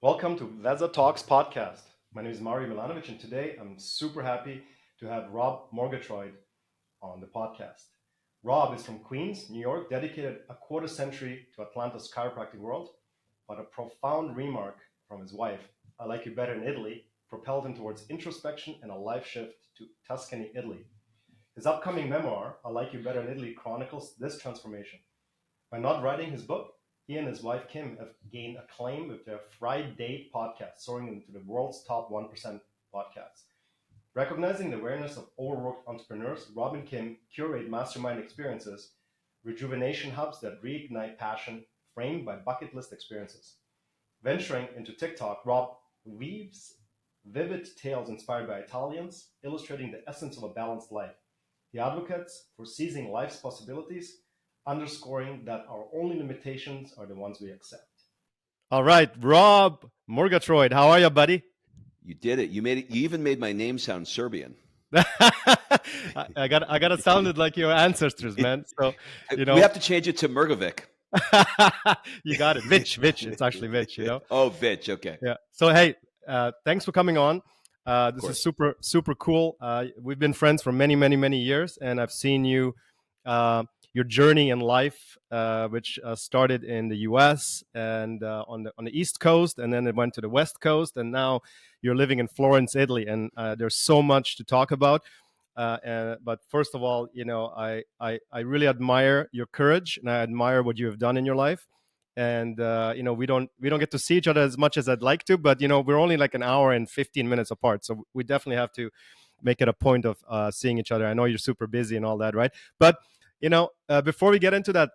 Welcome to Veza Talks Podcast. My name is Milanovic, and today I'm super happy to have Rob Murgatroyd on the podcast. Rob is from Queens, New York, dedicated a quarter century to Atlanta's chiropractic world, but a profound remark from his wife, I like you better in Italy, propelled him towards introspection and a life shift to Tuscany, Italy. His upcoming memoir, I Like You Better in Italy, chronicles this transformation. By not writing his book, he and his wife Kim have gained acclaim with their Friday podcast, soaring into the world's top 1% podcasts. Recognizing the awareness of overworked entrepreneurs, Rob and Kim curate mastermind experiences, rejuvenation hubs that reignite passion, framed by bucket list experiences. Venturing into TikTok, Rob weaves vivid tales inspired by Italians, illustrating the essence of a balanced life. He advocates for seizing life's possibilities, underscoring that our only limitations are the ones we accept. All right, Rob Murgatroyd, how are you, buddy? You did it. You made it. You even made my name sound Serbian. I got it sounded like your ancestors, man. So we have to change it to Murgovic. You got it, Vich. It's actually Vich. Oh, Vich. Okay. Yeah. So hey, thanks for coming on. This is super cool. We've been friends for many years, and I've seen you. Your journey in life, which started in the U.S. and on the East Coast, and then it went to the West Coast, and now you're living in Florence, Italy. And there's so much to talk about. But first of all, I really admire your courage, and I admire what you have done in your life. And we don't get to see each other as much as I'd like to, but we're only like an hour and 15 minutes apart, so we definitely have to make it a point of seeing each other. I know you're super busy and all that, right? But before we get into that,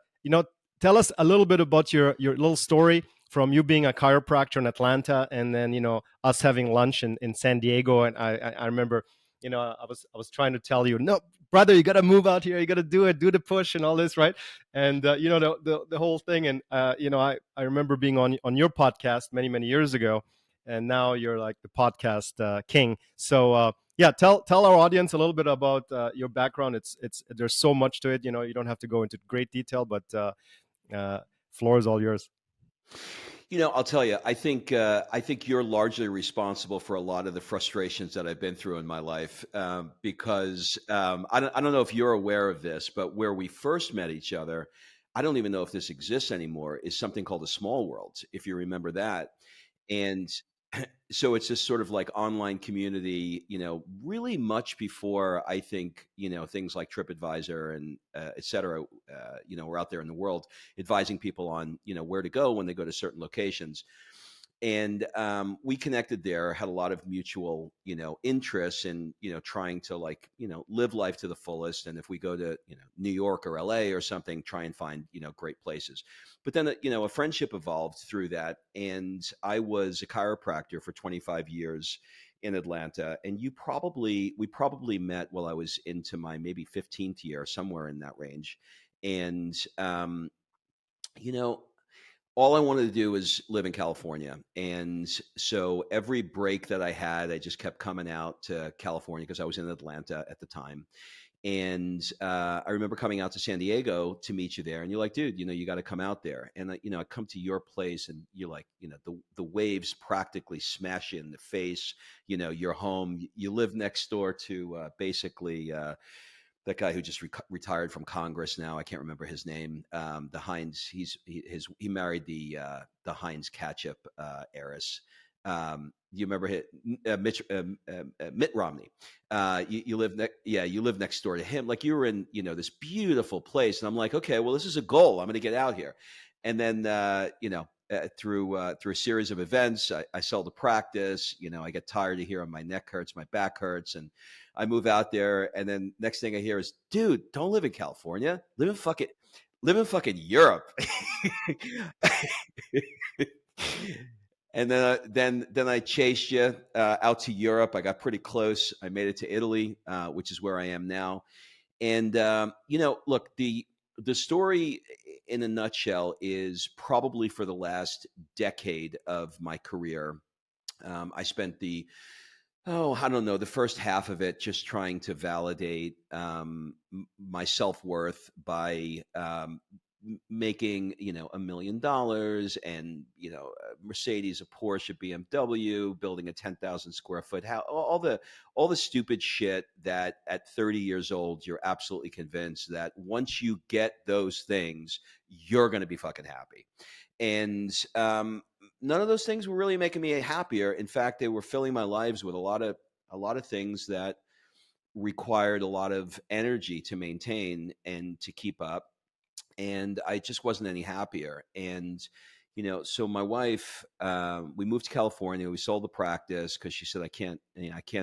tell us a little bit about your little story from you being a chiropractor in Atlanta, and then us having lunch in San Diego. And I remember, I was trying to tell you, no, brother, you got to move out here, you got to do the push and all this, right? And the whole thing. And I remember being on your podcast many years ago, and now you're like the podcast king. So yeah, tell our audience a little bit about your background. It's there's so much to it. You don't have to go into great detail, but floor is all yours. I'll tell you. I think you're largely responsible for a lot of the frustrations that I've been through in my life, because I don't know if you're aware of this, but where we first met each other, I don't even know if this exists anymore, is something called a small world, if you remember that. And so it's this sort of like online community, really much before I think, things like TripAdvisor and et cetera, were out there in the world advising people on, where to go when they go to certain locations. And we connected there, had a lot of mutual, interests in, trying to live life to the fullest. And if we go to, New York or LA or something, try and find, great places. But then, a friendship evolved through that. And I was a chiropractor for 25 years in Atlanta. And we probably met while I was into my maybe 15th year, somewhere in that range. And, all I wanted to do was live in California. And so every break that I had, I just kept coming out to California because I was in Atlanta at the time. And I remember coming out to San Diego to meet you there. And you're like, dude, you got to come out there. And, I come to your place and you're like, the waves practically smash you in the face. You're home. You live next door to basically that guy who just retired from Congress now. I can't remember his name. The Heinz. He married the Heinz ketchup heiress. You remember Mitt Romney? You live next door to him. Like you were in this beautiful place, and I'm like, okay, well, this is a goal. I'm going to get out here, and then through a series of events, I sell to practice. I get tired of hearing my neck hurts, my back hurts, and I move out there. And then next thing I hear is, dude, don't live in California. Live in fucking Europe. And then I chased you out to Europe. I got pretty close. I made it to Italy, which is where I am now. And look, the story in a nutshell is probably for the last decade of my career. I spent the first half of it just trying to validate my self-worth by making, $1 million and, a Mercedes, a Porsche, a BMW, building a 10,000 square foot house, all the stupid shit that at 30 years old, you're absolutely convinced that once you get those things, you're going to be fucking happy. And none of those things were really making me happier. In fact, they were filling my lives with a lot of things that required a lot of energy to maintain and to keep up. And I just wasn't any happier. And, so my wife, we moved to California. We sold the practice because she said, I can't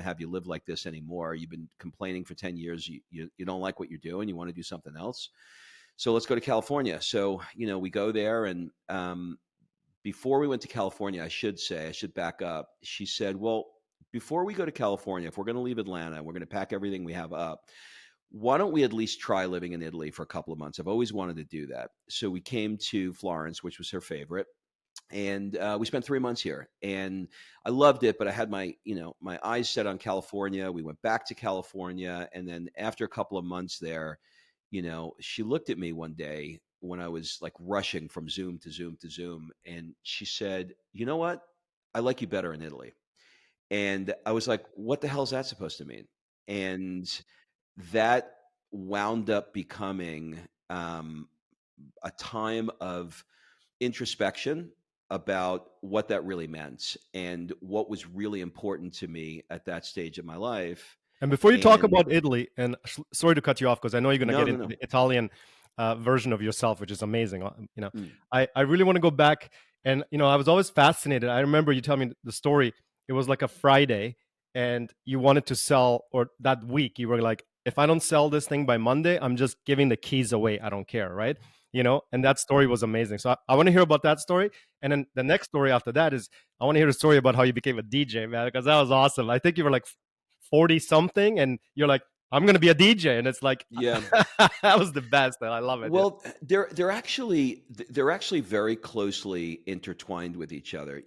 have you live like this anymore. You've been complaining for 10 years. You don't like what you're doing. You want to do something else. So let's go to California. So, we go there. And before we went to California, I should back up. She said, well, before we go to California, if we're going to leave Atlanta, we're going to pack everything we have up, why don't we at least try living in Italy for a couple of months? I've always wanted to do that. So we came to Florence, which was her favorite. And we spent 3 months here, and I loved it. But I had my eyes set on California. We went back to California, and then after a couple of months there, she looked at me one day when I was like rushing from Zoom to Zoom to Zoom, and she said, "You know what? I like you better in Italy." And I was like, "What the hell is that supposed to mean?" And that wound up becoming a time of introspection about what that really meant and what was really important to me at that stage of my life. And before you talk And about Italy, and sorry to cut you off because I know you're going to no, get no, into no. the Italian version of yourself, which is amazing. Mm. I really want to go back, and I was always fascinated. I remember you telling me the story. It was like a Friday, and you wanted to sell, or that week you were like, if I don't sell this thing by Monday, I'm just giving the keys away. I don't care, right? And that story was amazing. So I want to hear about that story, and then the next story after that is I want to hear the story about how you became a DJ, man, because that was awesome. I think you were like 40 something and you're like, I'm going to be a DJ. And it's like, Yeah. that was the best. I love it. Well, they're actually very closely intertwined with each other.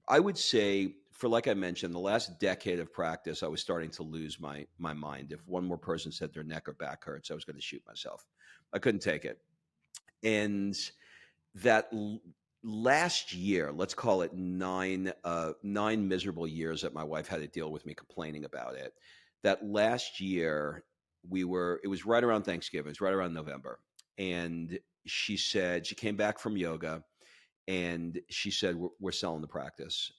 I would say, for like I mentioned, the last decade of practice, I was starting to lose my mind. If one more person said their neck or back hurts, I was going to shoot myself. I couldn't take it. And that last year, let's call it nine miserable years that my wife had to deal with me complaining about it. That last year, it was right around Thanksgiving. It was right around November. And she said, she came back from yoga and she said, we're selling the practice.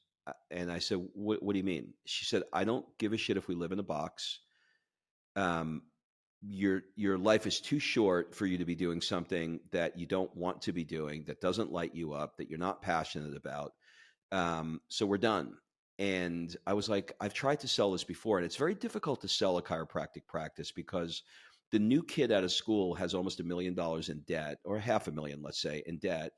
And I said, what do you mean? She said, I don't give a shit if we live in a box. Your life is too short for you to be doing something that you don't want to be doing, that doesn't light you up, that you're not passionate about. So we're done. And I was like, I've tried to sell this before, and it's very difficult to sell a chiropractic practice because the new kid out of school has almost $1 million in debt, or $500,000, let's say, in debt.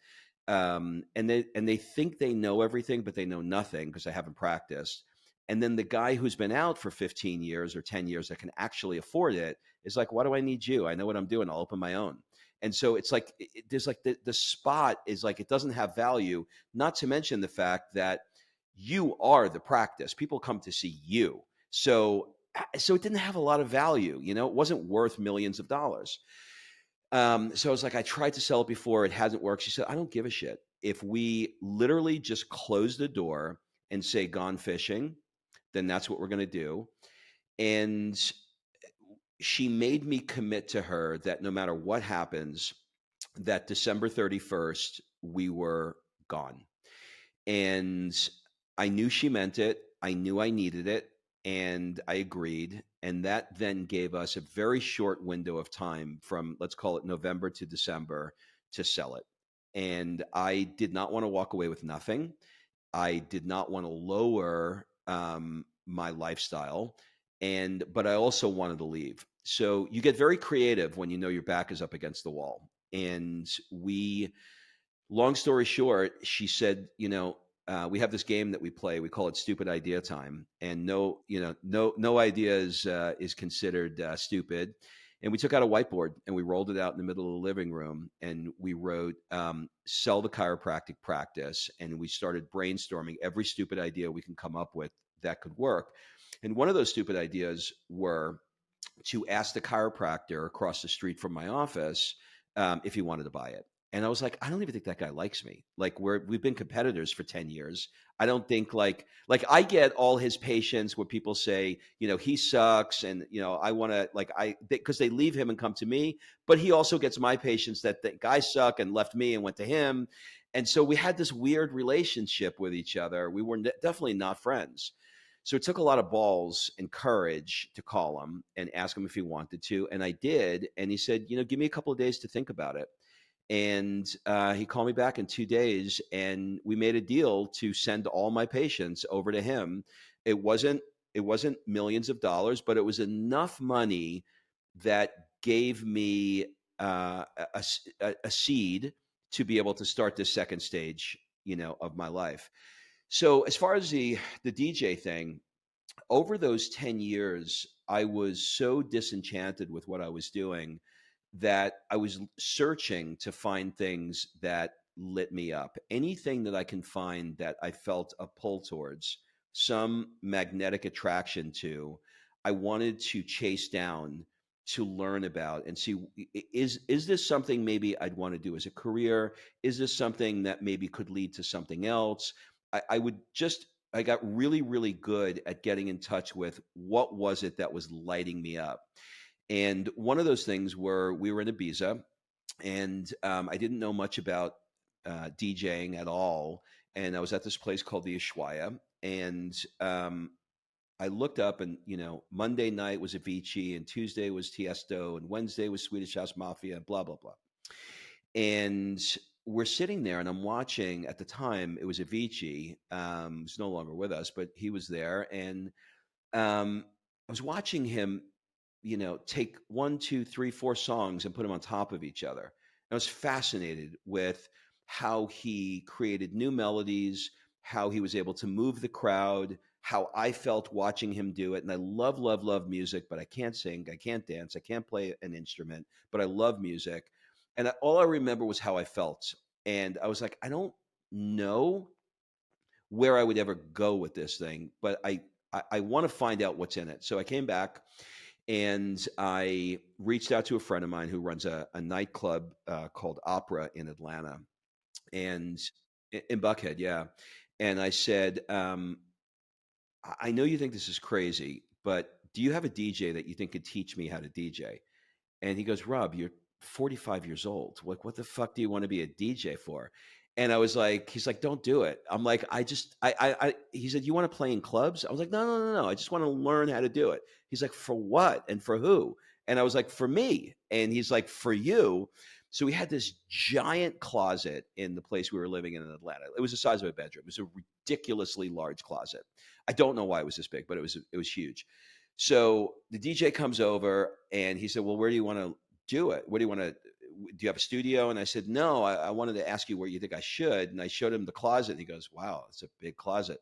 And they think they know everything, but they know nothing because they haven't practiced. And then the guy who's been out for 15 years or 10 years that can actually afford it is like, why do I need you? I know what I'm doing. I'll open my own. And so it's like, there's like the spot is like, it doesn't have value, not to mention the fact that you are the practice. People come to see you. So it didn't have a lot of value. It wasn't worth millions of dollars. So I was like, I tried to sell it before. It hasn't worked. She said, I don't give a shit. If we literally just close the door and say gone fishing, then that's what we're going to do. And she made me commit to her that no matter what happens, that December 31st, we were gone. And I knew she meant it. I knew I needed it. And I agreed. And that then gave us a very short window of time from, let's call it November to December, to sell it. And I did not want to walk away with nothing. I did not want to lower my lifestyle, but I also wanted to leave. So you get very creative when you know your back is up against the wall. And long story short, she said, we have this game that we play. We call it Stupid Idea Time, and no idea is considered stupid. And we took out a whiteboard and we rolled it out in the middle of the living room, and we wrote "Sell the chiropractic practice," and we started brainstorming every stupid idea we can come up with that could work. And one of those stupid ideas were to ask the chiropractor across the street from my office if he wanted to buy it. And I was like, I don't even think that guy likes me. Like we've been competitors for 10 years. I don't think like I get all his patients where people say, you know, he sucks. And, you know, I want to like, because they leave him and come to me, but he also gets my patients that think I suck and left me and went to him. And so we had this weird relationship with each other. We were definitely not friends. So it took a lot of balls and courage to call him and ask him if he wanted to. And I did. And he said, you know, give me a couple of days to think about it. And he called me back in 2 days, and we made a deal to send all my patients over to him. It wasn't millions of dollars, but it was enough money that gave me a seed to be able to start this second stage, you know, of my life. So as far as the DJ thing, over those 10 years, I was so disenchanted with what I was doing that I was searching to find things that lit me up. Anything that I can find that I felt a pull towards, some magnetic attraction to, I wanted to chase down, to learn about and see, is this something maybe I'd want to do as a career? Is this something that maybe could lead to something else? I got really, really good at getting in touch with what was it that was lighting me up. And one of those things were, we were in Ibiza, and I didn't know much about DJing at all. And I was at this place called the Ushuaia, and I looked up, and you know, Monday night was Avicii, and Tuesday was Tiesto, and Wednesday was Swedish House Mafia, and blah blah blah. And we're sitting there, and I'm watching. At the time, it was Avicii. He's no longer with us, but he was there, and I was watching him, you know, take 1, 2, 3, 4 songs and put them on top of each other. And I was fascinated with how he created new melodies, how he was able to move the crowd, how I felt watching him do it. And I love, love, love music, but I can't sing, I can't dance, I can't play an instrument, but I love music. And all I remember was how I felt. And I was like, I don't know where I would ever go with this thing, but I want to find out what's in it. So I came back, and I reached out to a friend of mine who runs a nightclub called Opera in Atlanta, and in Buckhead, yeah. And I said, I know you think this is crazy, but do you have a DJ that you think could teach me how to DJ? And he goes, Rob, you're 45 years old. Like, what the fuck do you want to be a DJ for? And I was like, he's like, don't do it. I'm like, he said, you want to play in clubs? I was like, no. I just want to learn how to do it. He's like, for what? And for who? And I was like, for me. And he's like, for you. So we had this giant closet in the place we were living in Atlanta. It was the size of a bedroom. It was a ridiculously large closet. I don't know why it was this big, but it was huge. So the DJ comes over, and he said, well, where do you want to do it? What do you want to, do you have a studio? And I said, no, I wanted to ask you where you think I should. And I showed him the closet, and he goes, wow, it's a big closet.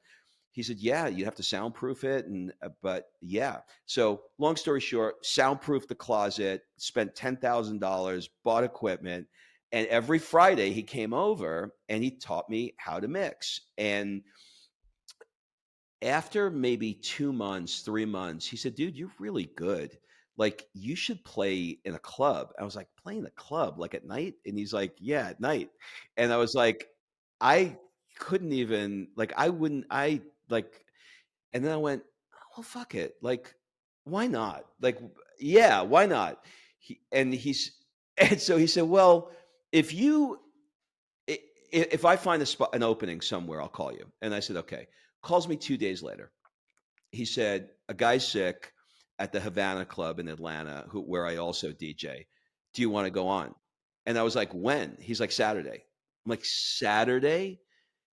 He said, yeah, you have to soundproof it. And, but yeah. So long story short, soundproofed the closet, spent $10,000, bought equipment. And every Friday he came over and he taught me how to mix. And after maybe 2 months, 3 months, he said, dude, you're really good. Like, you should play in a club. I was like, play in a club, like at night? And he's like, yeah, at night. And I was like, I couldn't even, like, I wouldn't, I like, and then I went, well, fuck it. Like, why not? Like, yeah, why not? And so he said, well, if you, if I find a spot, an opening somewhere, I'll call you. And I said, okay. Calls me 2 days later. He said, a guy's sick at the Havana Club in Atlanta, where I also DJ. Do you want to go on? And I was like, when? He's like, Saturday. I'm like, Saturday?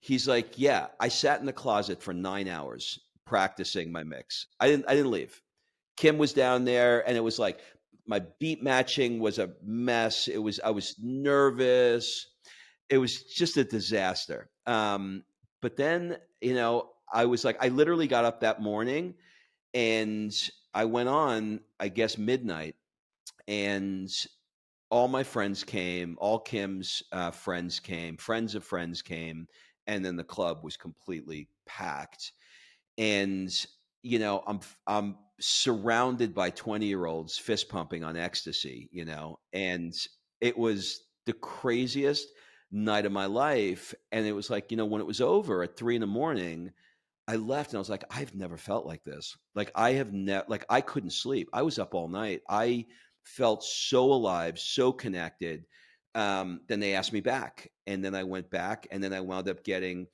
He's like, yeah. I sat in the closet for 9 hours practicing my mix. I didn't leave. Kim was down there, and it was like, my beat matching was a mess. I was nervous. It was just a disaster. But then, you know, I was like, I literally got up that morning, and I went on, I guess, midnight, and all my friends came, all Kim's friends came, friends of friends came, and then the club was completely packed. And I'm surrounded by 20-year-olds fist pumping on ecstasy, and it was the craziest night of my life. And it was like, when it was over at 3 in the morning, I left and I was like, I've never felt like this. Like I have never, like I couldn't sleep. I was up all night. I felt so alive, so connected. Then they asked me back, and then I went back, and then I wound up getting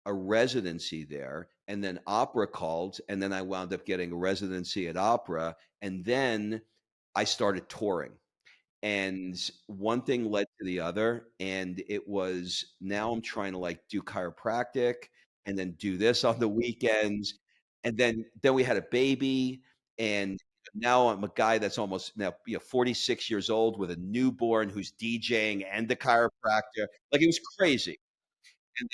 a residency there, and then opera called, and then I wound up getting a residency at opera, and then I started touring. And one thing led to the other, and it was, now I'm trying to like do chiropractic and then do this on the weekends. And then we had a baby, and now I'm a guy that's almost now 46 years old with a newborn who's DJing and the chiropractor. Like it was crazy. And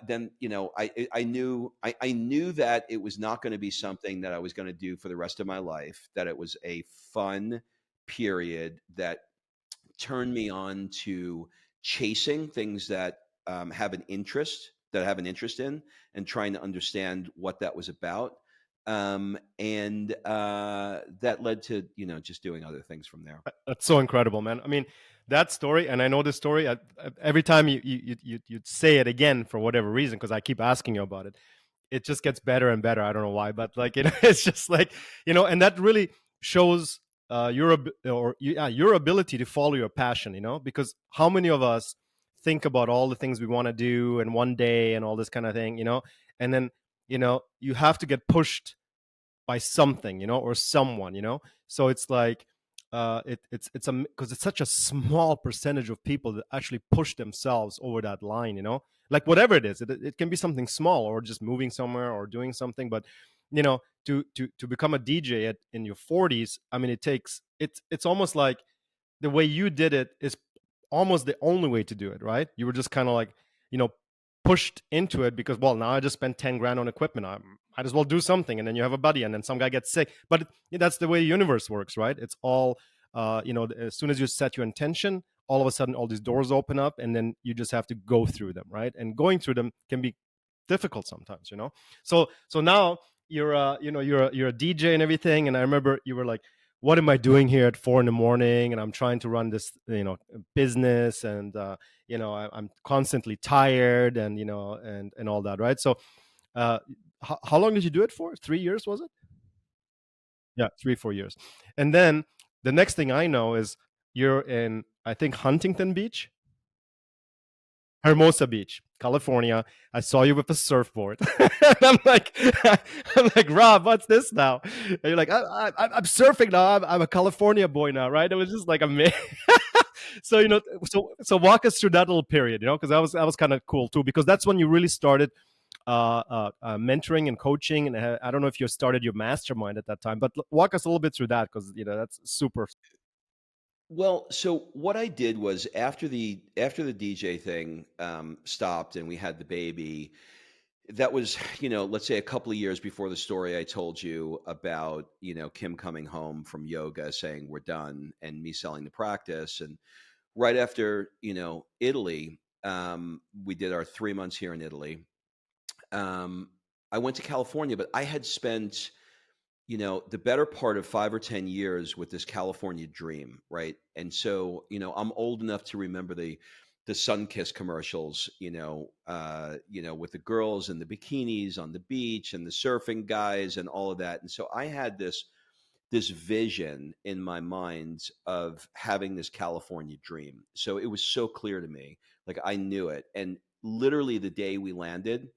then I knew that it was not going to be something that I was going to do for the rest of my life. That it was a fun period that turned me on to chasing things that I have an interest in, and trying to understand what that was about. And that led to just doing other things from there. That's so incredible, man. I mean, that story, and I know this story. Every time you'd say it again for whatever reason, because I keep asking you about it, it just gets better and better. I don't know why, but like it's just like and that really shows your ability to follow your passion. Because how many of us think about all the things we want to do in one day and all this kind of thing, and then you have to get pushed by something, or someone, so it's like it's a because it's such a small percentage of people that actually push themselves over that line, like whatever it is, it can be something small or just moving somewhere or doing something, but to become a DJ in your 40s, I mean, it's almost like the way you did it is almost the only way to do it, right? You were just kind of like, you know, pushed into it because, well, now I just spent 10 grand on equipment. I might as well do something. And then you have a buddy, and then some guy gets sick. But that's the way the universe works, right? It's all, as soon as you set your intention, all of a sudden all these doors open up, and then you just have to go through them, right? And going through them can be difficult sometimes, So now you're a DJ and everything. And I remember you were like, what am I doing here at 4 in the morning? And I'm trying to run this, business, and I'm constantly tired, and and all that, right? So, how long did you do it for? 3 years, was it? Yeah, 3, 4 years. And then the next thing I know is you're in, I think, Huntington Beach, Hermosa Beach, California. I saw you with a surfboard. And I'm like, Rob, what's this now? And you're like, I'm surfing now. I'm a California boy now, right? It was just like amazing. So so walk us through that little period, because that was kind of cool too, because that's when you really started mentoring and coaching. And I don't know if you started your mastermind at that time, but walk us a little bit through that, because that's super. Well, so what I did was, after the DJ thing stopped and we had the baby, that was, let's say a couple of years before the story I told you about, Kim coming home from yoga saying we're done, and me selling the practice. And right after, Italy, we did our 3 months here in Italy. I went to California, but I had spent, the better part of 5 or 10 years with this California dream, right? And so, I'm old enough to remember the Sunkiss commercials, with the girls and the bikinis on the beach and the surfing guys and all of that. And so I had this vision in my mind of having this California dream. So it was so clear to me, like I knew it. And literally the day we landed,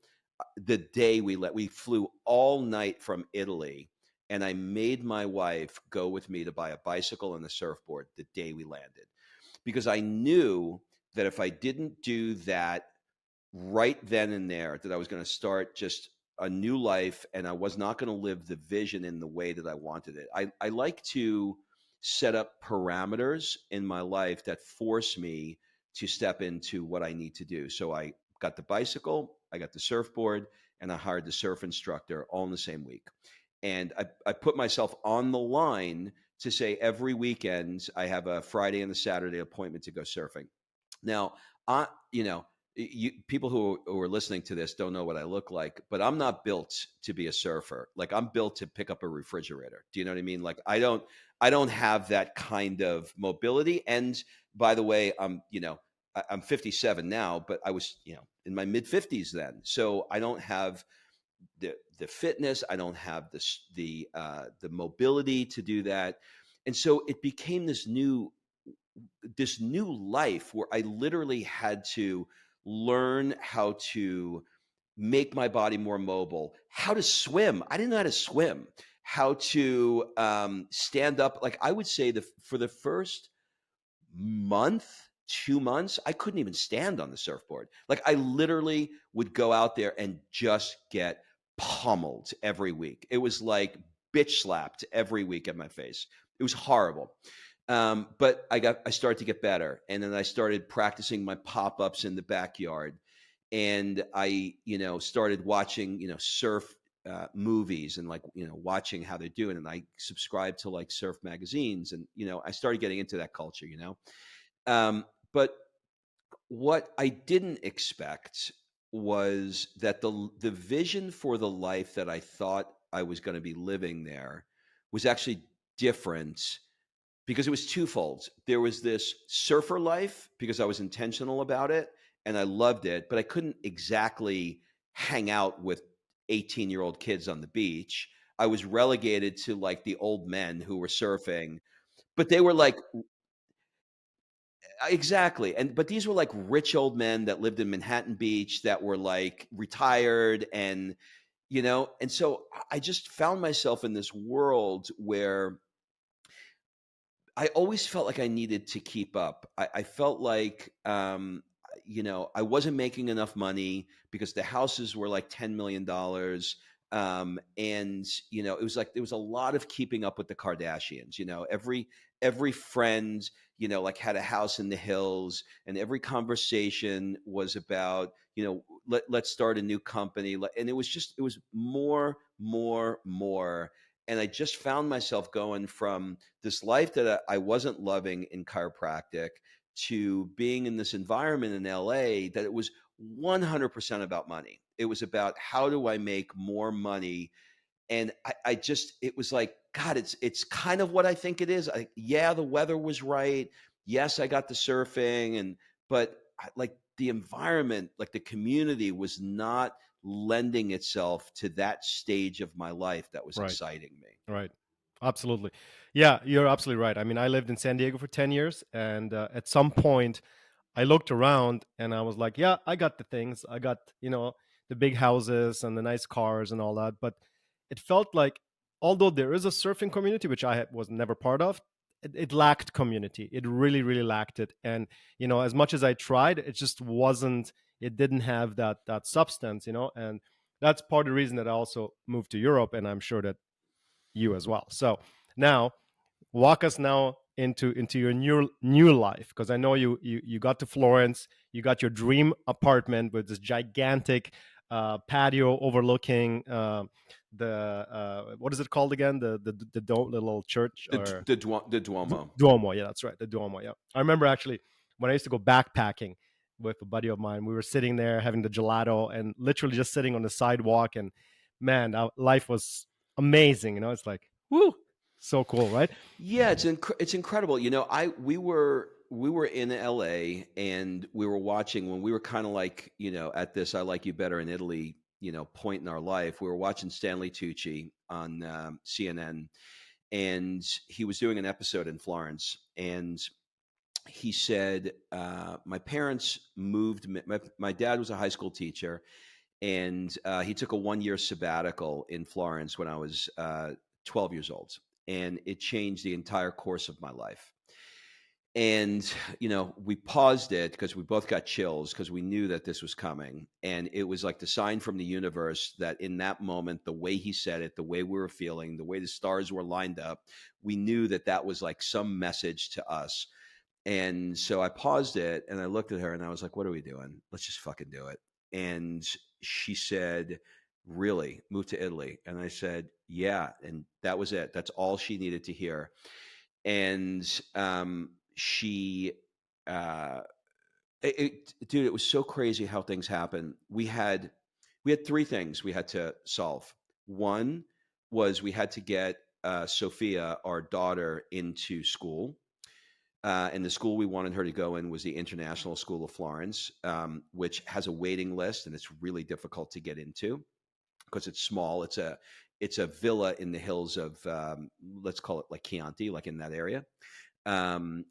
we flew all night from Italy, and I made my wife go with me to buy a bicycle and a surfboard the day we landed, because I knew that if I didn't do that right then and there, that I was going to start just a new life, and I was not going to live the vision in the way that I wanted it. I like to set up parameters in my life that force me to step into what I need to do. So I got the bicycle, I got the surfboard, and I hired the surf instructor all in the same week. And I put myself on the line to say every weekend I have a Friday and a Saturday appointment to go surfing. Now, I, you know, people who are listening to this don't know what I look like, but I'm not built to be a surfer. Like, I'm built to pick up a refrigerator. Do you know what I mean? Like, I don't have that kind of mobility. And by the way, I'm 57 now, but I was, in my mid 50s then. So I don't have the fitness. I don't have the mobility to do that. And so it became this new life where I literally had to learn how to make my body more mobile, how to swim. I didn't know how to swim, how to stand up. Like, I would say for the first month, 2 months, I couldn't even stand on the surfboard. Like, I literally would go out there and just get pummeled every week. It was like bitch slapped every week at my face. It was horrible. But I started to get better, and then I started practicing my pop ups in the backyard, and I started watching surf movies, and like watching how they're doing, and I subscribed to like surf magazines, and I started getting into that culture. But what I didn't expect was that the vision for the life that I thought I was going to be living there was actually different, because it was twofold. There was this surfer life because I was intentional about it and I loved it, but I couldn't exactly hang out with 18-year-old kids on the beach. I was relegated to like the old men who were surfing, but they were like, exactly. But these were like rich old men that lived in Manhattan Beach that were like retired, and so I just found myself in this world where I always felt like I needed to keep up. I felt like, I wasn't making enough money because the houses were like $10 million. And it was like there was a lot of keeping up with the Kardashians. Every friend, like had a house in the hills, and every conversation was about, let's start a new company. And it was more, more, more. And I just found myself going from this life that I wasn't loving in chiropractic to being in this environment in LA that it was 100% about money. It was about, how do I make more money? And it was like, God, it's kind of what I think it is. Yeah, the weather was right. Yes, I got the surfing, but like the environment, like the community was not lending itself to that stage of my life that was Right. exciting me. Right. Absolutely. Yeah, you're absolutely right. I mean, I lived in San Diego for 10 years, and at some point I looked around and I was like, yeah, I got the things. I got, the big houses and the nice cars and all that. But it felt like, although there is a surfing community, which was never part of, it lacked community. It really, really lacked it. And, as much as I tried, it just wasn't, it didn't have that substance, and that's part of the reason that I also moved to Europe. And I'm sure that you as well. So now, walk us now into your new life, because I know you got to Florence, you got your dream apartment with this gigantic patio overlooking the what is it called again, the little church, or The Duomo. Duomo. Yeah, that's right, the Duomo. Yeah, I remember actually when I used to go backpacking with a buddy of mine, we were sitting there having the gelato and literally just sitting on the sidewalk, and man, our life was amazing. It's like, woo, so cool, right? Yeah, it's incredible. We were in LA, and we were watching when we were kind of like, at this "I Like You Better in Italy" point in our life. We were watching Stanley Tucci on CNN, and he was doing an episode in Florence, and he said, my parents moved. My dad was a high school teacher, and he took a 1-year sabbatical in Florence when I was 12 years old, and it changed the entire course of my life. And we paused it because we both got chills, because we knew that this was coming, and it was like the sign from the universe that in that moment, the way he said it, the way we were feeling, the way the stars were lined up, we knew that that was like some message to us. And so I paused it, and I looked at her, and I was like, what are we doing? Let's just fucking do it. And she said, really? Move to Italy? And I said, yeah. And that was it. That's all she needed to hear. And she Dude, it was so crazy how things happen. We had three things we had to solve. One was we had to get Sophia, our daughter, into school. And the school we wanted her to go in was the International School of Florence, which has a waiting list, and it's really difficult to get into because it's small. It's a villa in the hills of let's call it like Chianti, like in that area. And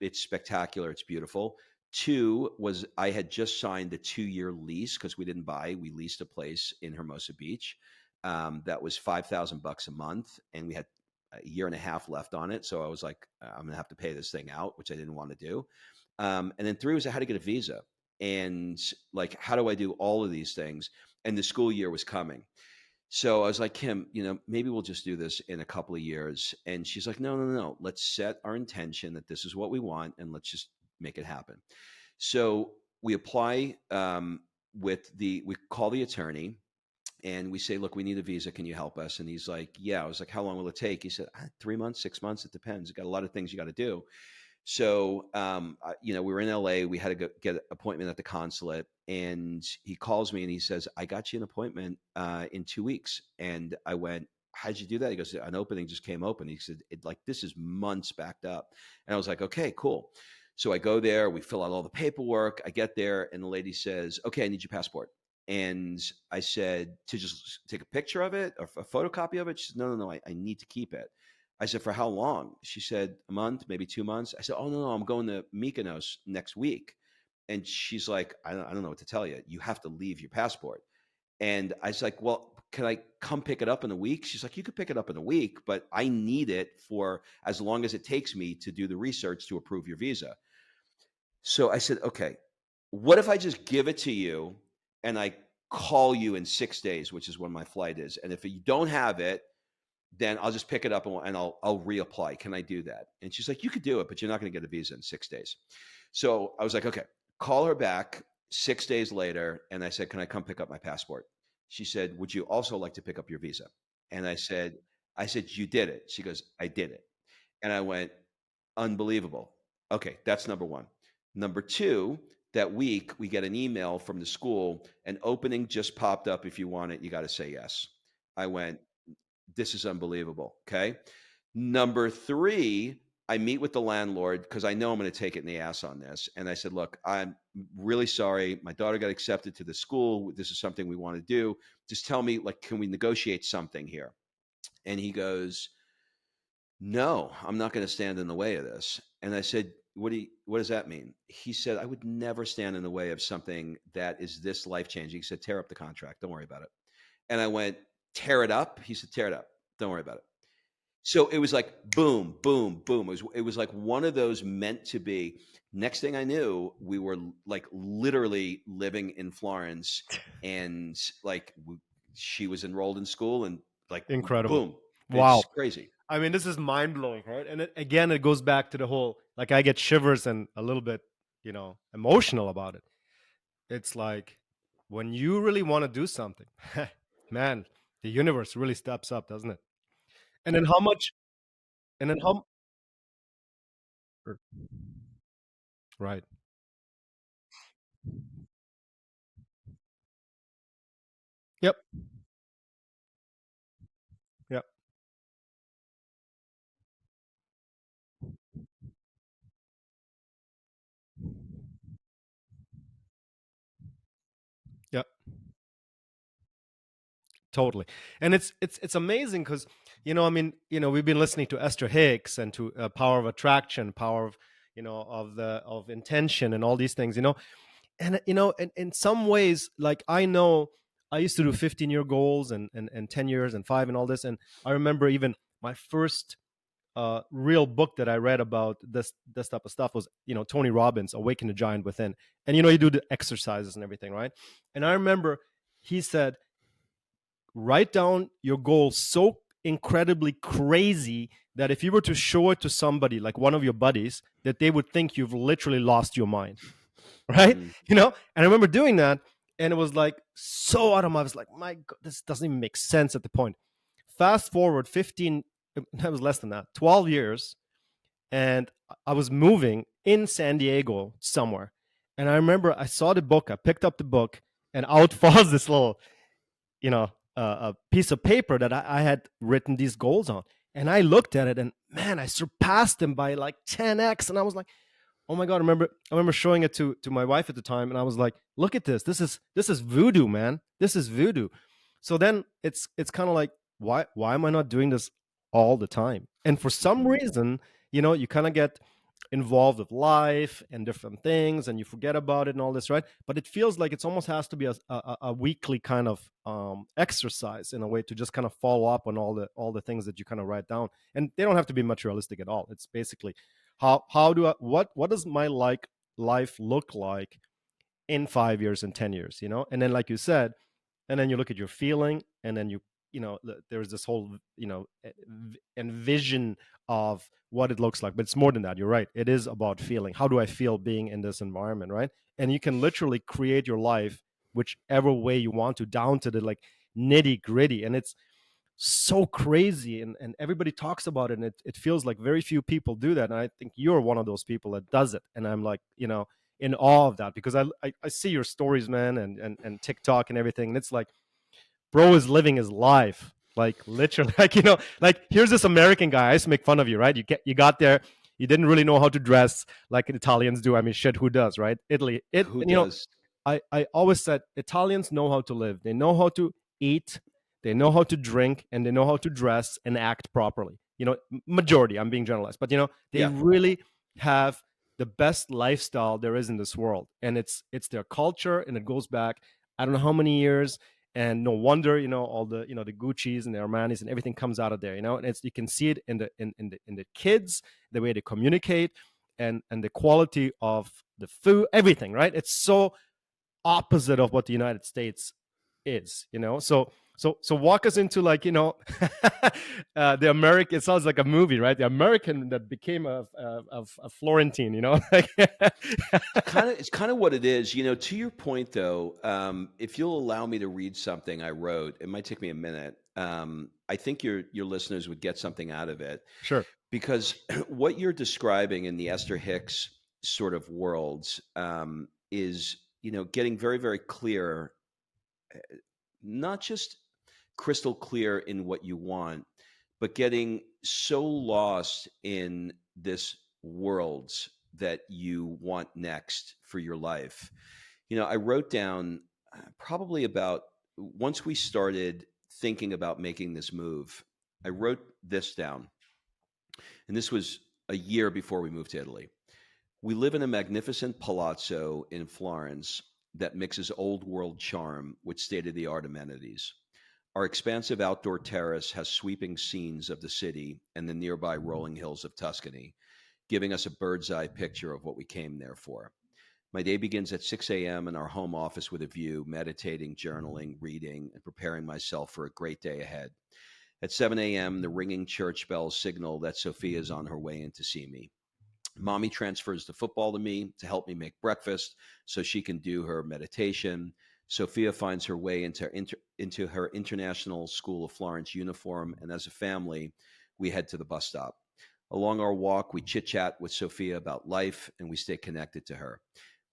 it's spectacular. It's beautiful. Two was I had just signed a 2-year lease because we didn't buy. We leased a place in Hermosa Beach that was $5,000 a month, and we had a year and a half left on it. So I was like, I'm gonna have to pay this thing out, which I didn't want to do. And then three was I had to get a visa, and like, how do I do all of these things? And the school year was coming. So I was like, Kim, maybe we'll just do this in a couple of years. And she's like, no, no, no. Let's set our intention that this is what we want, and let's just make it happen. So we apply we call the attorney, and we say, look, we need a visa. Can you help us? And he's like, yeah. I was like, how long will it take? He said, 3 months, 6 months. It depends. You got a lot of things you got to do. So, we were in LA. We had to go get an appointment at the consulate, and he calls me and he says, I got you an appointment in 2 weeks. And I went, how'd you do that? He goes, an opening just came open. He said, this is months backed up. And I was like, okay, cool. So I go there, we fill out all the paperwork. I get there, and the lady says, okay, I need your passport. And I said, to just take a picture of it or a photocopy of it? She said, no, no, no, I need to keep it. I said, for how long? She said, a month, maybe 2 months. I said, oh, no, I'm going to Mykonos next week. And she's like, I don't know what to tell you. You have to leave your passport. And I was like, well, can I come pick it up in a week? She's like, you could pick it up in a week, but I need it for as long as it takes me to do the research to approve your visa. So I said, okay, what if I just give it to you and I call you in 6 days, which is when my flight is. And if you don't have it, then I'll just pick it up and I'll reapply. Can I do that? And she's like, you could do it, but you're not going to get a visa in 6 days. So I was like, okay, call her back 6 days later. And I said, can I come pick up my passport? She said, would you also like to pick up your visa? And I said, you did it. She goes, I did it. And I went, unbelievable. Okay, that's number one. Number two, that week we get an email from the school, an opening just popped up. If you want it, you got to say yes. I went, this is unbelievable. Okay. Number three, I meet with the landlord because I know I'm going to take it in the ass on this. And I said, look, I'm really sorry. My daughter got accepted to the school. This is something we want to do. Just tell me, like, can we negotiate something here? And he goes, no, I'm not going to stand in the way of this. And I said, what does that mean? He said, I would never stand in the way of something that is this life-changing. He said, tear up the contract. Don't worry about it. And I went, tear it up? He said, tear it up. Don't worry about it. So it was like, boom, boom, boom. It was like one of those meant to be. Next thing I knew, we were like literally living in Florence, and like she was enrolled in school, and like, incredible. Boom. Wow. It's crazy. I mean, this is mind blowing, right? And it goes back to the whole, like, I get shivers and a little bit, emotional about it. It's like when you really want to do something, man, the universe really steps up, doesn't it? And then how much, and then how, right. Yep. Yep. Yep. Totally. And it's amazing because, I mean, we've been listening to Esther Hicks and to power of attraction, power of, of intention and all these things, and in some ways, like, I know I used to do 15-year goals and 10 years and 5 and all this. And I remember even my first real book that I read about this type of stuff was, Tony Robbins, Awaken the Giant Within. And, you do the exercises and everything, right? And I remember he said, write down your goals so incredibly crazy that if you were to show it to somebody, like one of your buddies, that they would think you've literally lost your mind. Right. Mm-hmm. And I remember doing that, and it was like so out of my, I was like, my God, this doesn't even make sense at the point. Fast forward 15, that was less than that, 12 years. and I was moving in San Diego somewhere. And I remember I saw the book, I picked up the book, and out falls this little, a piece of paper that I had written these goals on. And I looked at it, and man, I surpassed them by like 10x. And I was like, oh my God, I remember showing it to my wife at the time, and I was like, look at this. This is voodoo, man. This is voodoo. So then it's kind of like, why am I not doing this all the time? And for some Mhm. reason, you kind of get involved with life and different things, and you forget about it and all this, right? But it feels like it's almost has to be a weekly kind of exercise in a way to just kind of follow up on all the things that you kind of write down. And they don't have to be materialistic at all. It's basically how do I what does my life look like in 5 years and 10 years, and then like you said, and then you look at your feeling, and then there's this whole envision of what it looks like. But it's more than that. You're right, it is about feeling. How do I feel being in this environment, right? And you can literally create your life whichever way you want to, down to the like nitty gritty. And it's so crazy, and everybody talks about it, and it feels like very few people do that. And I think you're one of those people that does it, and I'm like, in awe of that, because I see your stories, man, and TikTok and everything, and it's like, bro is living his life, like literally. Like, like, here's this American guy. I used to make fun of you, right? You got there, you didn't really know how to dress like Italians do. I mean, shit, who does, right? Italy, Who and does? I always said Italians know how to live. They know how to eat, they know how to drink, and they know how to dress and act properly. Majority, I'm being generalized, but they Yeah. really have the best lifestyle there is in this world. And it's their culture, and it goes back I don't know how many years. And no wonder, all the the Gucci's and the Armani's and everything comes out of there, and you can see it in the kids, the way they communicate, and the quality of the food, everything, right? It's so opposite of what the United States is, so walk us into, like, the American. It sounds like a movie, right? The American that became a Florentine, like. It's kind of what it is. To your point, though, if you'll allow me to read something I wrote, it might take me a minute. I think your listeners would get something out of it, Sure. because what you're describing in the Esther Hicks sort of worlds, is getting very, very clear, not just crystal clear in what you want, but getting so lost in this worlds that you want next for your life. I wrote down, probably about, once we started thinking about making this move, I wrote this down. And this was a year before we moved to Italy. We live in a magnificent palazzo in Florence that mixes old world charm with state of the art amenities. Our expansive outdoor terrace has sweeping scenes of the city and the nearby rolling hills of Tuscany, giving us a bird's eye picture of what we came there for. My day begins at 6 a.m. in our home office with a view, meditating, journaling, reading, and preparing myself for a great day ahead. At 7 a.m., the ringing church bells signal that Sophia is on her way in to see me. Mommy transfers the football to me to help me make breakfast so she can do her meditation. Sophia finds her way into her International School of Florence uniform, and as a family, we head to the bus stop. Along our walk, we chit chat with Sophia about life, and we stay connected to her.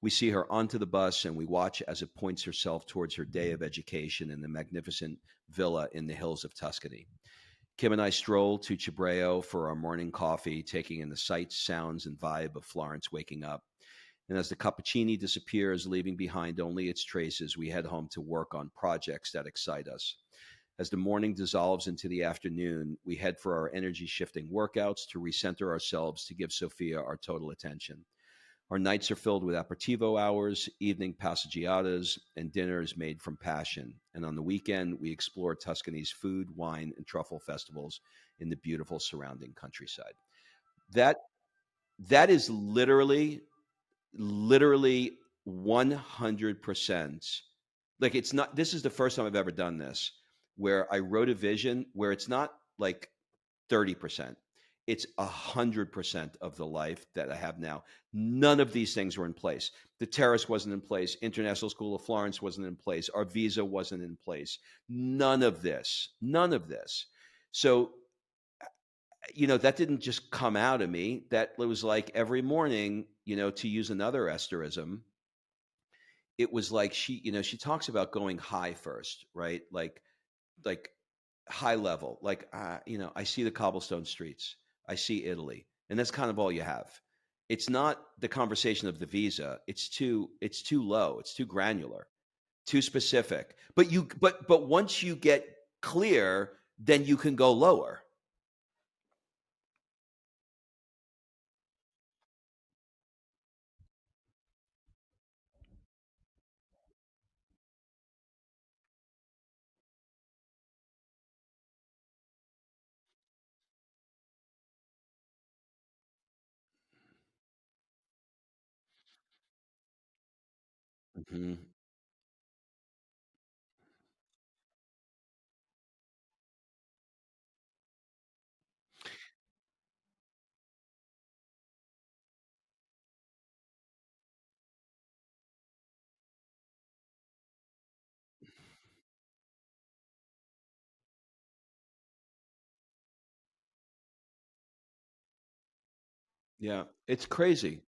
We see her onto the bus, and we watch as it points herself towards her day of education in the magnificent villa in the hills of Tuscany. Kim and I stroll to Cibreo for our morning coffee, taking in the sights, sounds, and vibe of Florence waking up. And as the cappuccini disappears, leaving behind only its traces, we head home to work on projects that excite us. As the morning dissolves into the afternoon, we head for our energy shifting workouts to recenter ourselves to give Sophia our total attention. Our nights are filled with aperitivo hours, evening passeggiatas, and dinners made from passion. And on the weekend, we explore Tuscany's food, wine, and truffle festivals in the beautiful surrounding countryside. That that is literally 100%. Like, it's not. This is the first time I've ever done this, where I wrote a vision where it's not like 30%. It's 100% of the life that I have now. None of these things were in place. The terrace wasn't in place. International School of Florence wasn't in place. Our visa wasn't in place. None of this. None of this. So that didn't just come out of me. That was like every morning, to use another Esterism, it was like she talks about going high first, right? Like high level, like, I see the cobblestone streets, I see Italy, and that's kind of all you have. It's not the conversation of the visa. It's too low. It's too granular, too specific. But once you get clear, then you can go lower. Hmm. Yeah, it's crazy.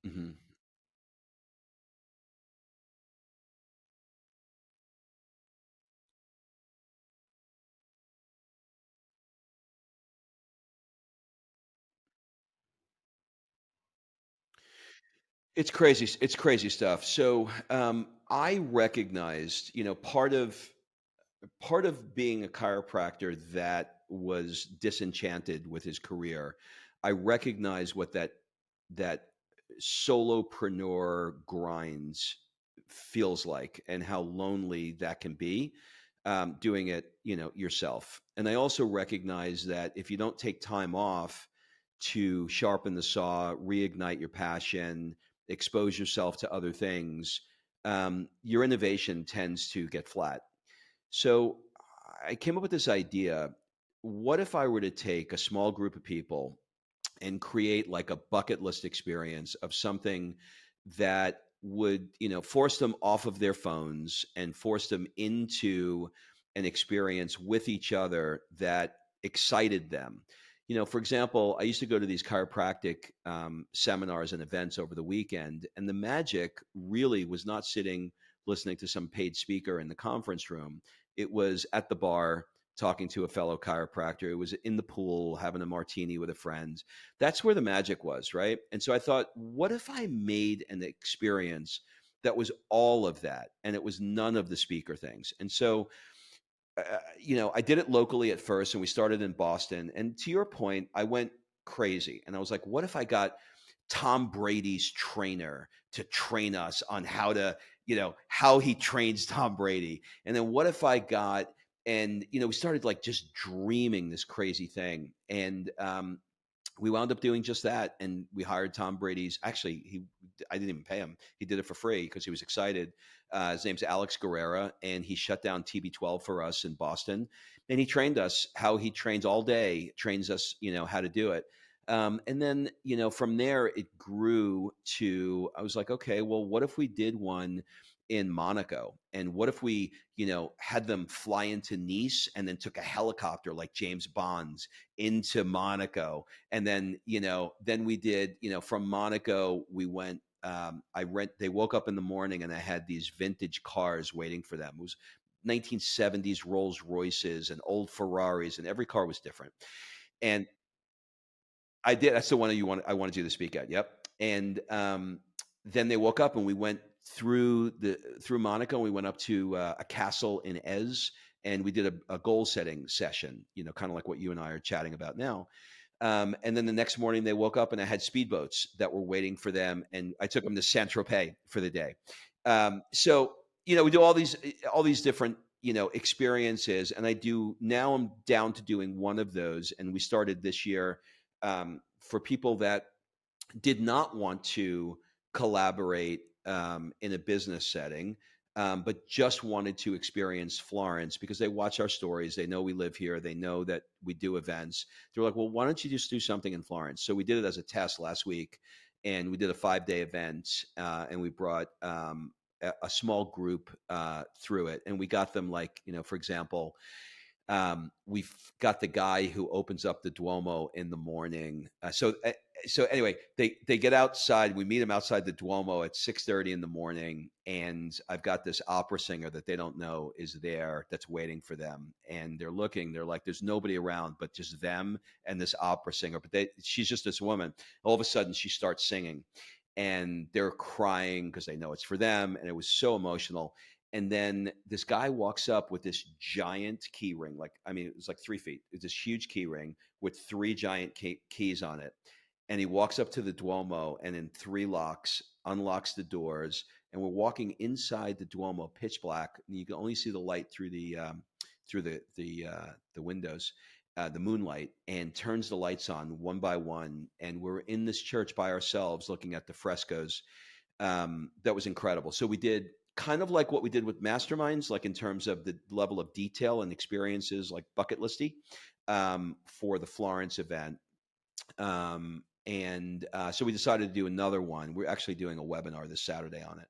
Hmm. It's crazy. It's crazy stuff. So I recognized, part of being a chiropractor that was disenchanted with his career. I recognized what that solopreneur grinds feels like, and how lonely that can be, doing it, yourself. And I also recognize that if you don't take time off to sharpen the saw, reignite your passion, expose yourself to other things, your innovation tends to get flat. So I came up with this idea. What if I were to take a small group of people and create like a bucket list experience of something that would, force them off of their phones and force them into an experience with each other that excited them? For example, I used to go to these chiropractic seminars and events over the weekend, and the magic really was not sitting listening to some paid speaker in the conference room. It was at the bar talking to a fellow chiropractor. It was in the pool having a martini with a friend. That's where the magic was, right? And so I thought, what if I made an experience that was all of that and it was none of the speaker things? And so, I did it locally at first, and we started in Boston. And to your point, I went crazy, and I was like, what if I got Tom Brady's trainer to train us on how he trains Tom Brady? And then what if I got, and we started like just dreaming this crazy thing. And we wound up doing just that, and we hired Tom Brady's. Actually, I didn't even pay him. He did it for free because he was excited. His name's Alex Guerrera, and he shut down TB12 for us in Boston, and he trained us how he trains all day. Trains us, how to do it. And then, from there it grew to, I was like, okay, well, what if we did one in Monaco? And what if we, had them fly into Nice and then took a helicopter like James Bond's into Monaco? And then, then we did, from Monaco, we went, they woke up in the morning and I had these vintage cars waiting for them. It was 1970s Rolls Royces and old Ferraris, and every car was different. And I did. That's the one I wanted you to speak at. Yep. And then they woke up and we went through Monaco. And we went up to a castle in Ez, and we did a goal setting session. Kind of like what you and I are chatting about now. And then the next morning they woke up and I had speedboats that were waiting for them, and I took them to Saint Tropez for the day. So we do all these different experiences, and I do now. I'm down to doing one of those, and we started this year for people that did not want to collaborate in a business setting, but just wanted to experience Florence because they watch our stories. They know we live here. They know that we do events. They're like, well, why don't you just do something in Florence? So we did it as a test last week, and we did a 5-day event, and we brought a small group through it, and we got them like, for example, we've got the guy who opens up the Duomo in the morning. So anyway, they get outside. We meet him outside the Duomo at 6:30 in the morning, and I've got this opera singer that they don't know is there that's waiting for them, and they're looking. They're like, there's nobody around but just them and this opera singer. But she's just this woman. All of a sudden, she starts singing, and they're crying because they know it's for them, and it was so emotional. And then this guy walks up with this giant key ring. Like, I mean, it was like 3 feet. It's this huge key ring with 3 giant keys on it. And he walks up to the Duomo and in 3 locks, unlocks the doors. And we're walking inside the Duomo, pitch black. And you can only see the light through the windows, the moonlight, and turns the lights on one by one. And we're in this church by ourselves looking at the frescoes. That was incredible. So we did kind of like what we did with masterminds, like in terms of the level of detail and experiences, like bucket listy, for the Florence event. So we decided to do another one. We're actually doing a webinar this Saturday on it.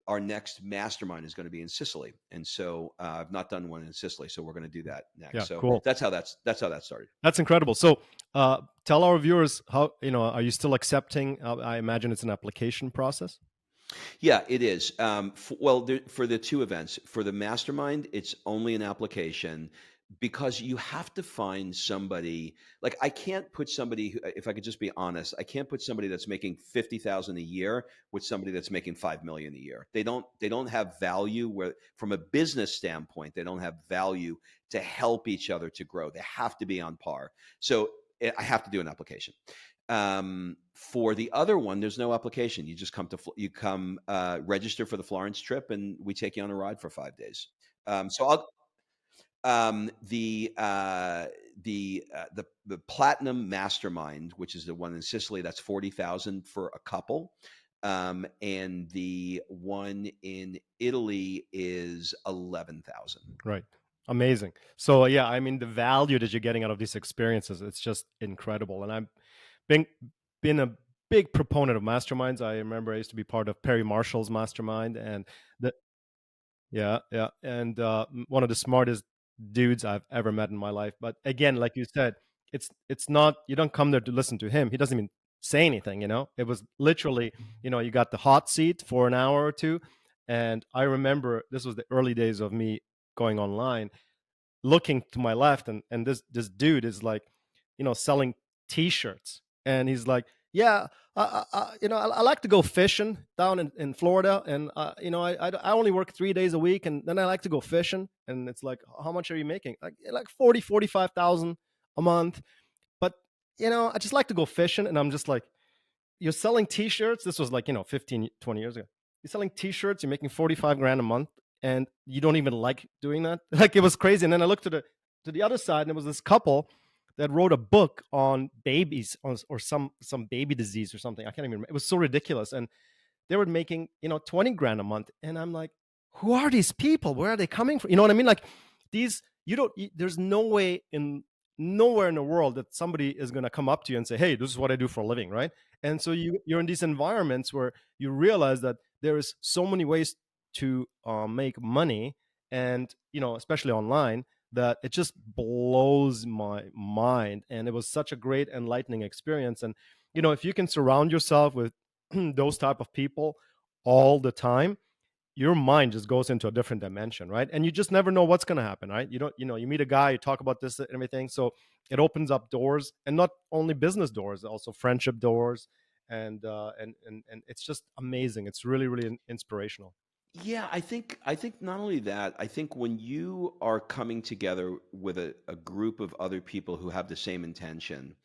Our next mastermind is going to be in Sicily. And so I've not done one in Sicily, so we're going to do that next. Yeah, so cool. That's how that started. That's incredible. So tell our viewers how, are you still accepting? I imagine it's an application process. Yeah, it is. For the 2 events, for the mastermind, it's only an application because you have to find somebody. Like, I can't put somebody who, if I could just be honest, I can't put somebody that's making 50,000 a year with somebody that's making 5 million a year. They don't have value, where from a business standpoint, they don't have value to help each other to grow. They have to be on par. So I have to do an application. For the other one, there's no application. You just come register for the Florence trip, and we take you on a ride for 5 days. The Platinum Mastermind, which is the one in Sicily, that's 40,000 for a couple, and the one in Italy is 11,000. Right. Amazing. So yeah, I mean, the value that you're getting out of these experiences, it's just incredible. And I've been a big proponent of masterminds. I remember I used to be part of Perry Marshall's mastermind, and and one of the smartest dudes I've ever met in my life. But again, like you said, it's not, you don't come there to listen to him. He doesn't even say anything. It was literally, you got the hot seat for an hour or two. And I remember this was the early days of me going online, looking to my left, and this dude is like, selling T-shirts, and he's like, yeah, I like to go fishing down in Florida, and I only work 3 days a week, and then I like to go fishing. And it's like, how much are you making? Like 45,000 a month. But I just like to go fishing. And I'm just like, you're selling T-shirts. This was like 15, 20 years ago. You're selling T-shirts. You're making 45 grand a month, and you don't even like doing that. Like, it was crazy. And then I looked to the other side, and there was this couple that wrote a book on babies, or some baby disease or something. I can't even remember. It was so ridiculous. And they were making 20 grand a month. And I'm like, who are these people? Where are they coming from? You know what I mean? Like, there's nowhere in the world that somebody is going to come up to you and say, hey, this is what I do for a living, right? And so you're in these environments where you realize that there is so many ways to make money, and especially online, that it just blows my mind. And it was such a great, enlightening experience. And if you can surround yourself with those type of people all the time, your mind just goes into a different dimension, right? And you just never know what's going to happen, right? You meet a guy, you talk about this and everything, so it opens up doors, and not only business doors, also friendship doors, and it's just amazing. It's really, really inspirational. Yeah, I think not only that, I think when you are coming together with a group of other people who have the same intention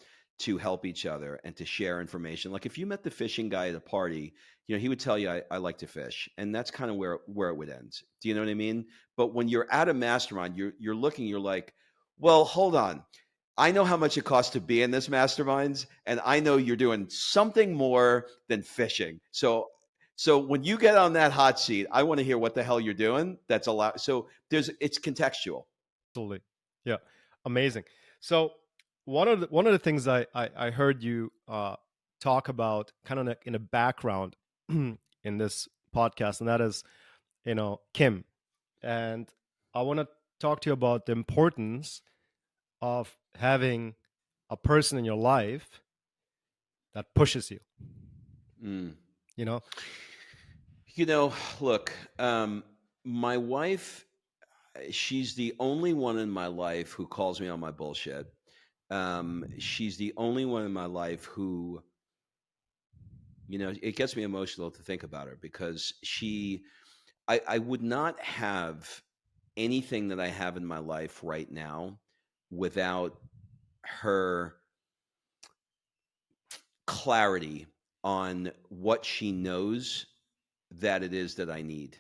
to help each other and to share information. Like, if you met the fishing guy at a party, he would tell you, I like to fish. And that's kind of where it would end. Do you know what I mean? But when you're at a mastermind, you're looking, you're like, well, hold on. I know how much it costs to be in this mastermind, and I know you're doing something more than fishing. So when you get on that hot seat, I want to hear what the hell you're doing. That's a lot. So it's contextual. Absolutely. Yeah. Amazing. So one of the things I heard you talk about, kind of in the background, in this podcast, and that is, Kim. And I want to talk to you about the importance of having a person in your life that pushes you. Mm. You know, You know, look, my wife, she's the only one in my life who calls me on my bullshit. She's the only one in my life who, it gets me emotional to think about her because I would not have anything that I have in my life right now without her clarity on what she knows that it is that I need.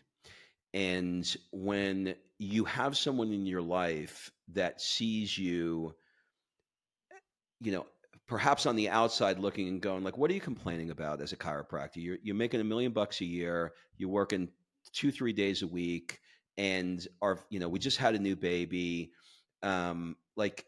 And when you have someone in your life that sees you, you know, perhaps on the outside looking and going like, what are you complaining about as a chiropractor? You're making $1 million a year. You're working 2-3 days a week, and we just had a new baby. Like,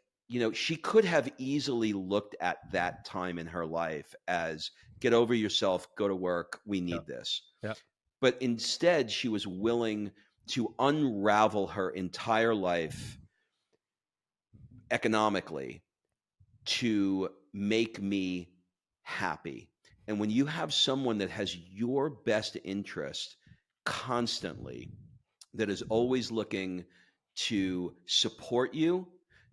she could have easily looked at that time in her life as get over yourself, go to work. We yeah, need this. yeah, But instead, she was willing to unravel her entire life economically to make me happy. And when you have someone that has your best interest constantly, that is always looking to support you,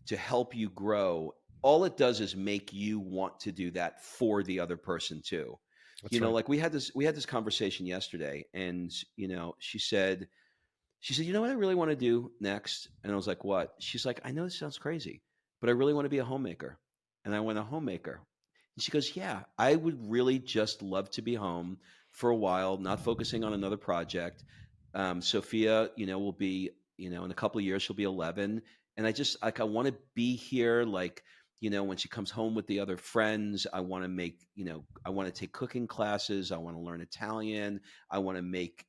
to help you grow, all it does is make you want to do that for the other person too. that's right. Like we had this conversation yesterday, and she said, you know what I really want to do next? And I was like, what? She's like, I know this sounds crazy, but I really want to be a homemaker. And I went, a homemaker. And she goes, yeah, I would really just love to be home for a while, not focusing on another project. Sophia, will be, in a couple of years, she'll be 11. And I just like, I want to be here. Like, when she comes home with the other friends, I want to I want to take cooking classes. I want to learn Italian. I want to make,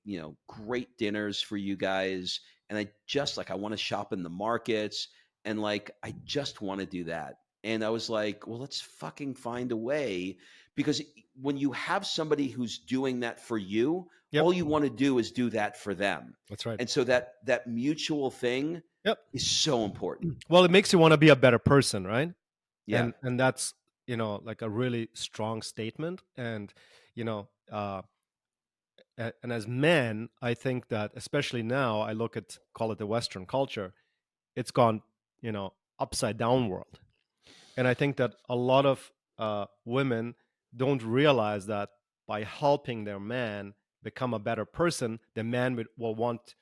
great dinners for you guys. And I want to shop in the markets. And like, I just want to do that. And I was like, well, let's fucking find a way, because when you have somebody who's doing that for you, Yep, all you want to do is do that for them. that's right. And so that mutual thing Yep. is so important. Well, it makes you want to be a better person, right? Yeah. And that's, like a really strong statement. And you know, uh, and as men, I think that especially now, I look at, call it the Western culture, it's gone, upside down world. And I think that a lot of women don't realize that by helping their man become a better person, the man will want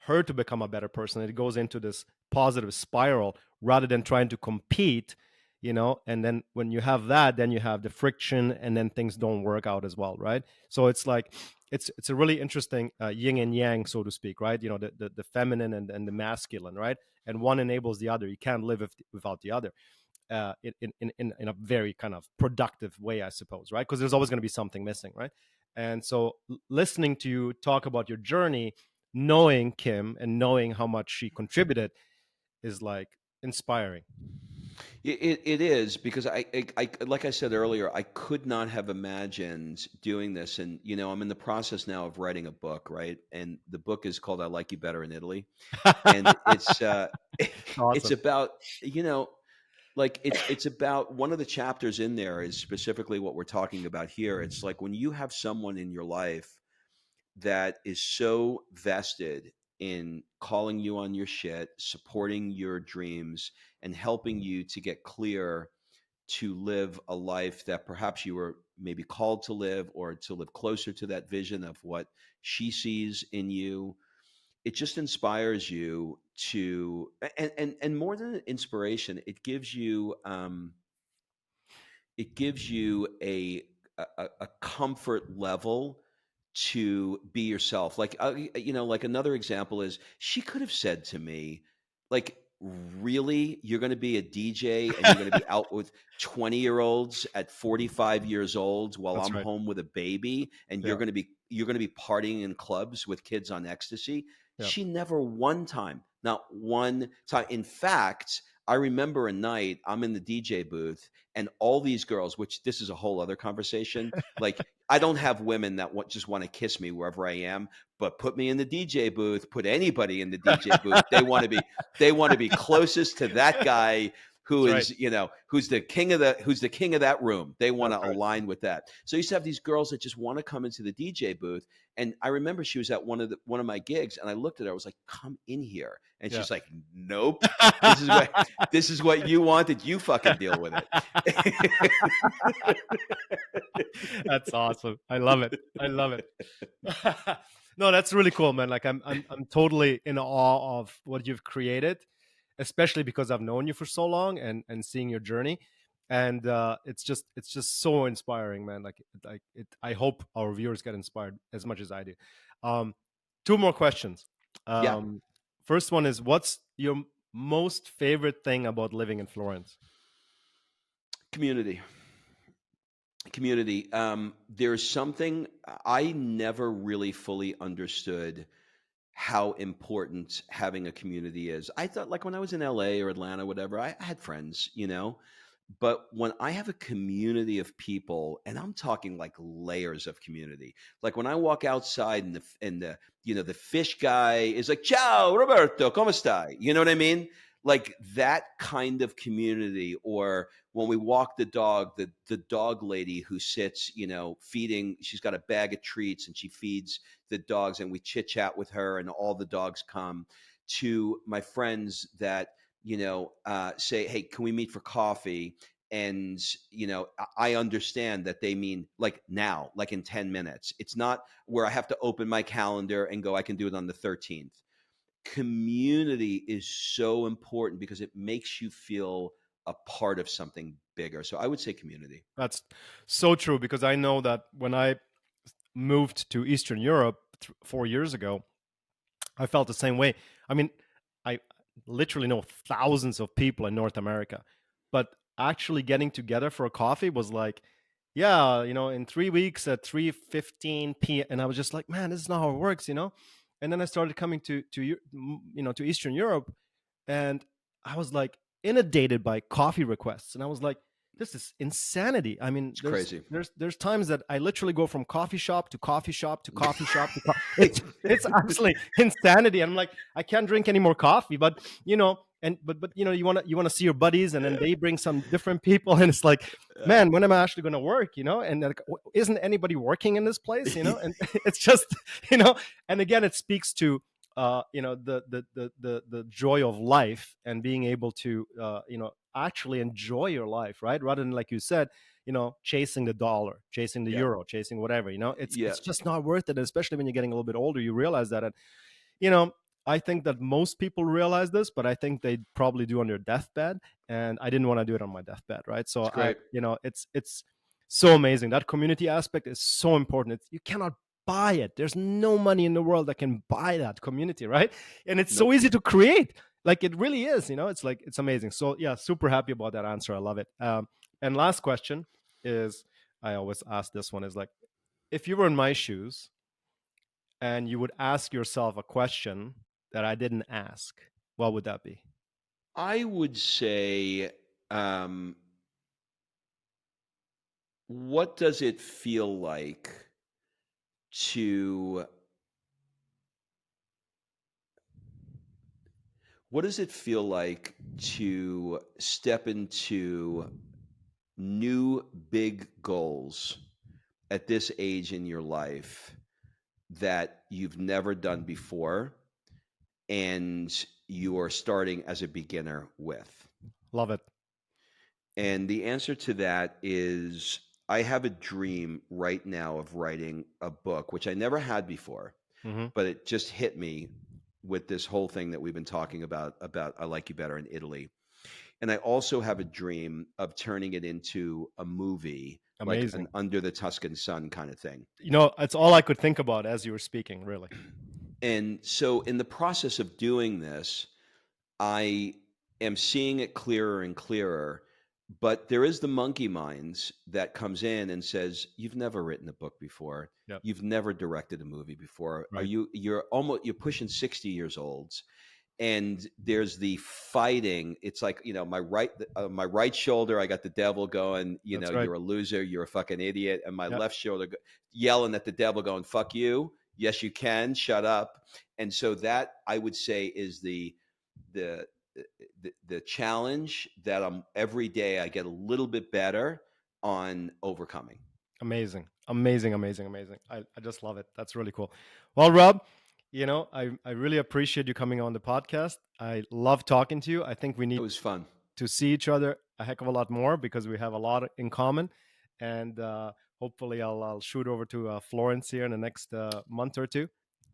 her to become a better person. It goes into this positive spiral rather than trying to compete, and then when you have that, then you have the friction, and then things don't work out as well, right? So it's like it's a really interesting yin and yang, so to speak, right? The feminine and the masculine, right? And one enables the other. You can't live without the other. In a very kind of productive way, I suppose, right? Because there's always going to be something missing, right? And so listening to you talk about your journey, knowing Kim and knowing how much she contributed is like inspiring. It is, because I like I said earlier, I could not have imagined doing this. And I'm in the process now of writing a book, right? And the book is called "I Like You Better in Italy," and it's it's Awesome. about like it's about, one of the chapters in there is specifically what we're talking about here. It's like when you have someone in your life that is so vested in calling you on your shit, supporting your dreams, and helping you to get clear to live a life that perhaps you were maybe called to live, or to live closer to that vision of what she sees in you. It just inspires you to, and more than an inspiration, it gives you a comfort level to be yourself. Like, like another example is, she could have said to me, like, really, you're going to be a DJ and you're going to be out with 20-year-olds at 45 years old while That's I'm right. home with a baby, and Yeah. you're going to be partying in clubs with kids on ecstasy. Yeah. She never one time, not one time. In fact, I remember a night I'm in the DJ booth and all these girls, which this is a whole other conversation. Like, I don't have women that just want to kiss me wherever I am, but put me in the DJ booth, put anybody in the DJ booth. They want to be closest to that guy who That's right. is, who's the king of that room. They want to That's right. align with that. So I used to have these girls that just want to come into the DJ booth. And I remember she was at one of my gigs, and I looked at her. I was like, "Come in here," and Yeah. she's like, "Nope, this is what you wanted. You fucking deal with it." That's awesome. I love it. I love it. No, that's really cool, man. Like I'm totally in awe of what you've created, especially because I've known you for so long and seeing your journey. And it's just so inspiring, man. I hope our viewers get inspired as much as I do. Um, two more questions. Yeah, First one is, what's your most favorite thing about living in Florence? community. There's something I never really fully understood how important having a community is. I thought, like, when I was in LA or Atlanta, whatever, I had friends, but when I have a community of people, and I'm talking like layers of community, like when I walk outside and the fish guy is like, "Ciao, Roberto, come stai?" You know what I mean? Like that kind of community. Or when we walk the dog, the dog lady who sits, feeding, she's got a bag of treats and she feeds the dogs, and we chit chat with her, and all the dogs come. To my friends that say, "Hey, can we meet for coffee?" And I understand that they mean like now, like in 10 minutes. It's not where I have to open my calendar and go, I can do it on the 13th. Community is so important because it makes you feel a part of something bigger. So I would say community. That's so true, because I know that when I moved to Eastern Europe 4 years ago, I felt the same way. I mean, I literally know thousands of people in North America, but actually getting together for a coffee was like, yeah, in 3 weeks at 3:15 p.m. And I was just like, man, this is not how it works. And then I started coming to Eastern Europe, and I was like inundated by coffee requests, and I was like, this is insanity. I mean, It's there's crazy. there's there's times that I literally go from coffee shop to coffee shop to coffee shop to it's absolutely insanity. And I'm like, I can't drink any more coffee, but you want to see your buddies, and then they bring some different people, and it's like, man, when am I actually going to work? And like, isn't anybody working in this place? And it's just, and again, it speaks to the joy of life, and being able to actually enjoy your life, right? Rather than, like you said, chasing the dollar, chasing the Yeah. euro, chasing whatever. It's Yeah. it's just not worth it. Especially when you're getting a little bit older, you realize that. And I think that most people realize this, but I think they probably do on their deathbed. And I didn't want to do it on my deathbed, right? So It's great. it's so amazing. That community aspect is so important. You cannot buy it. There's no money in the world that can buy that community, right? And it's so Nope. easy to create. Like, it really is. It's like, it's amazing. So yeah, super happy about that answer. I love it. And last question is, I always ask this one, is like, if you were in my shoes and you would ask yourself a question that I didn't ask, what would that be? I would say, what does it feel like to what does it feel like to step into new big goals at this age in your life that you've never done before, and you are starting as a beginner with? Love it. And the answer to that is, I have a dream right now of writing a book, which I never had before, Mm-hmm. but it just hit me with this whole thing that we've been talking about I Like You Better in Italy. And I also have a dream of turning it into a movie, like an Amazing. Under the Tuscan Sun kind of thing. It's all I could think about as you were speaking, really. And so in the process of doing this, I am seeing it clearer and clearer. But there is the monkey minds that comes in and says, "You've never written a book before. Yep. You've never directed a movie before. Right. You're pushing 60 years old, and there's the fighting. It's like, my right shoulder, I got the devil going, That's right. you're a loser, you're a fucking idiot, and my Yep. left shoulder yelling at the devil, going, fuck you, yes you can, shut up. And so that, I would say, is the challenge that every day I get a little bit better on overcoming. Amazing. I just love it. That's really cool. Well, Rob, I really appreciate you coming on the podcast. I love talking to you. I think we It need was fun. to see each other a heck of a lot more because we have a lot in common. And hopefully I'll shoot over to Florence here in the next month or two.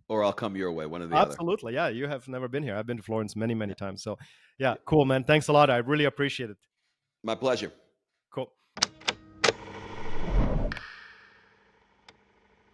Or I'll come your way, one or the other. Absolutely. Yeah. You have never been here. I've been to Florence many, many times. So yeah, cool, man. Thanks a lot. I really appreciate it. My pleasure.